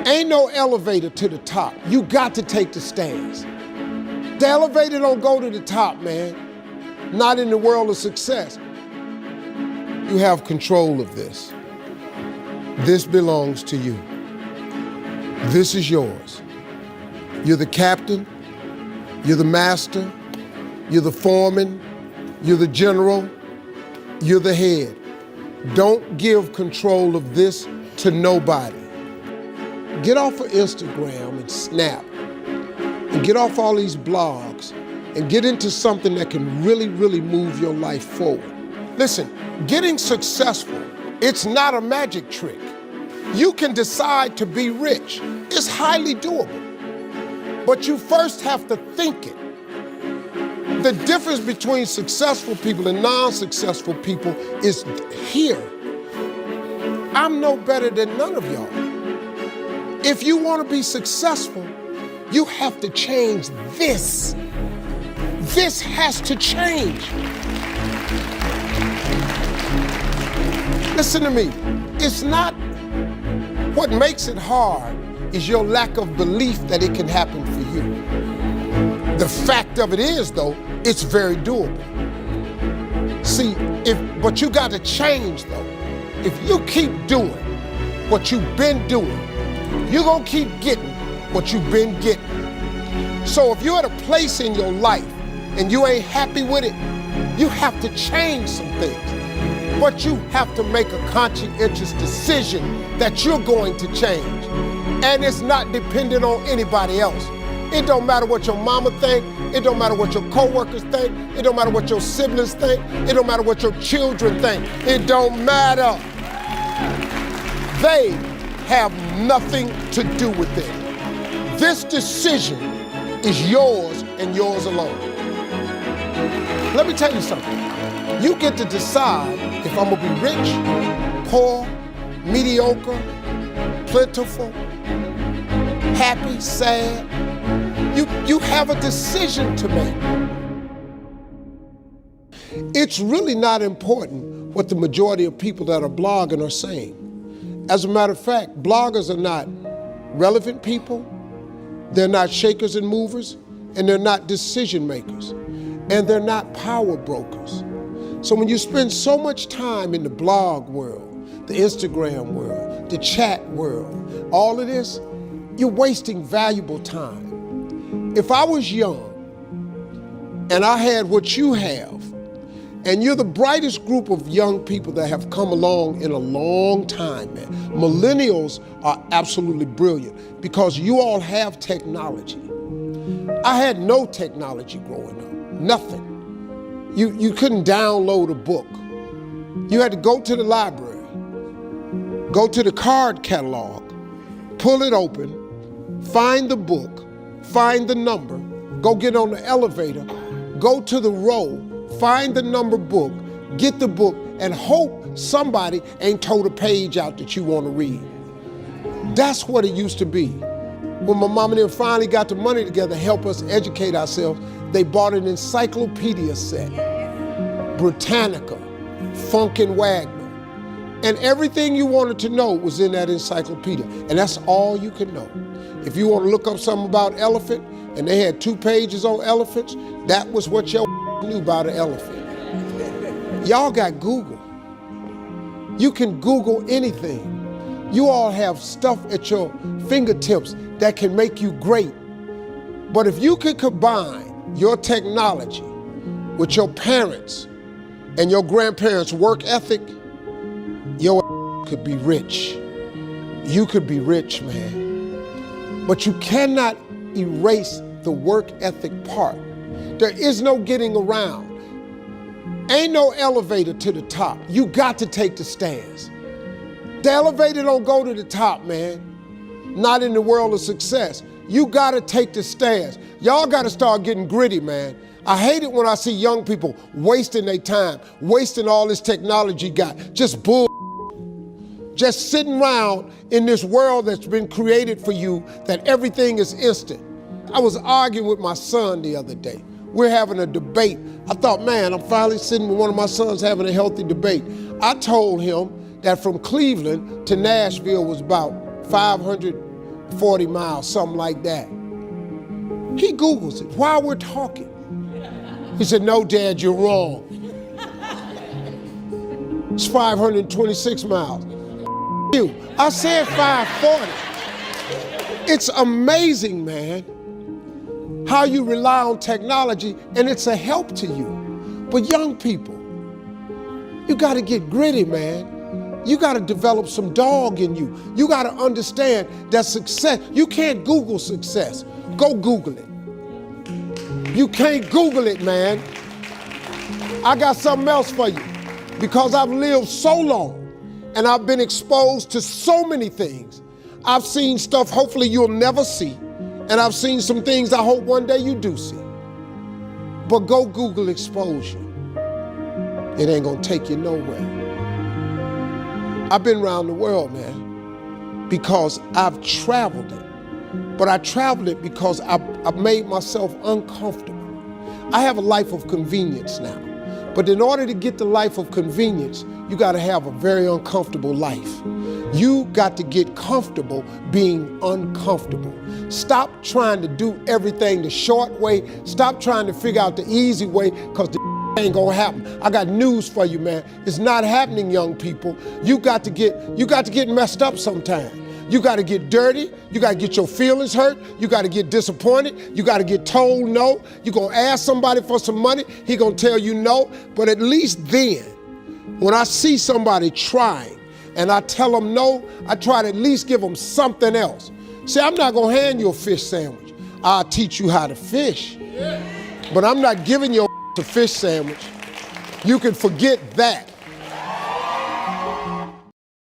Ain't no elevator to the top. You got to take the stairs. The elevator don't go to the top, man. Not in the world of success. You have control of this. This belongs to you. This is yours. You're the captain. You're the master. You're the foreman. You're the general. You're the head. Don't give control of this to nobody. Get off of Instagram and Snap and get off all these blogs and get into something that can really, really move your life forward. Listen, getting successful, it's not a magic trick. You can decide to be rich. It's highly doable. But you first have to think it. The difference between successful people and non-successful people is here. I'm no better than none of y'all. If you want to be successful, you have to change this. This has to change. Listen to me. It's not what makes it hard is your lack of belief that it can happen for you. The fact of it is, though, it's very doable. See, but you got to change, though. If you keep doing what you've been doing, you're going to keep getting what you've been getting. So if you're at a place in your life and you ain't happy with it, you have to change some things. But you have to make a conscientious decision that you're going to change. And it's not dependent on anybody else. It don't matter what your mama think. It don't matter what your coworkers think. It don't matter what your siblings think. It don't matter what your children think. It don't matter. They have nothing to do with it. This decision is yours and yours alone. Let me tell you something. You get to decide if I'm gonna be rich, poor, mediocre, plentiful, happy, sad. You have a decision to make. It's really not important what the majority of people that are blogging are saying. As a matter of fact, bloggers are not relevant people, they're not shakers and movers, and they're not decision makers, and they're not power brokers. So when you spend so much time in the blog world, the Instagram world, the chat world, all of this, you're wasting valuable time. If I was young and I had what you have, and you're the brightest group of young people that have come along in a long time, man. Millennials are absolutely brilliant because you all have technology. I had no technology growing up, nothing. You couldn't download a book. You had to go to the library, go to the card catalog, pull it open, find the book, find the number, go get on the elevator, go to the row, find the number book, get the book, and hope somebody ain't told a page out that you want to read. That's what it used to be. When my mom and them finally got the money together to help us educate ourselves, they bought an encyclopedia set, Britannica, Funkin' Wagner, and everything you wanted to know was in that encyclopedia, and that's all you could know. If you want to look up something about elephant, and they had 2 pages on elephants, that was what your knew about an elephant. Y'all got Google. You can Google anything. You all have stuff at your fingertips that can make you great. But if you could combine your technology with your parents and your grandparents' work ethic, your could be rich. You could be rich, man. But you cannot erase the work ethic part. There is no getting around. Ain't no elevator to the top. You got to take the stairs. The elevator don't go to the top, man. Not in the world of success. You got to take the stairs. Y'all got to start getting gritty, man. I hate it when I see young people wasting their time, wasting all this technology got, just bull. Just sitting around in this world that's been created for you that everything is instant. I was arguing with my son the other day. We're having a debate. I thought, man, I'm finally sitting with one of my sons having a healthy debate. I told him that from Cleveland to Nashville was about 500 40 miles, something like that. He Googles it while we're talking. He said, no, Dad, you're wrong. It's 526 miles. You. I said 540. It's amazing, man, how you rely on technology and it's a help to you. But young people, you gotta get gritty, man. You gotta develop some dog in you. You gotta understand that success, you can't Google success. Go Google it. You can't Google it, man. I got something else for you. Because I've lived so long and I've been exposed to so many things. I've seen stuff hopefully you'll never see. And I've seen some things I hope one day you do see. But go Google exposure. It ain't gonna take you nowhere. I've been around the world, man, because I've traveled it. But I traveled it because I've made myself uncomfortable. I have a life of convenience now. But in order to get the life of convenience, you gotta have a very uncomfortable life. You got to get comfortable being uncomfortable. Stop trying to do everything the short way. Stop trying to figure out the easy way, because the ain't gonna happen. I got news for you, man. It's not happening, young people. You got to get messed up sometime. You got to get dirty. You got to get your feelings hurt. You got to get disappointed. You got to get told no. You're going to ask somebody for some money. He going to tell you no. But at least then, when I see somebody trying and I tell them no, I try to at least give them something else. See, I'm not going to hand you a fish sandwich. I'll teach you how to fish. But I'm not giving you a fish sandwich. You can forget that.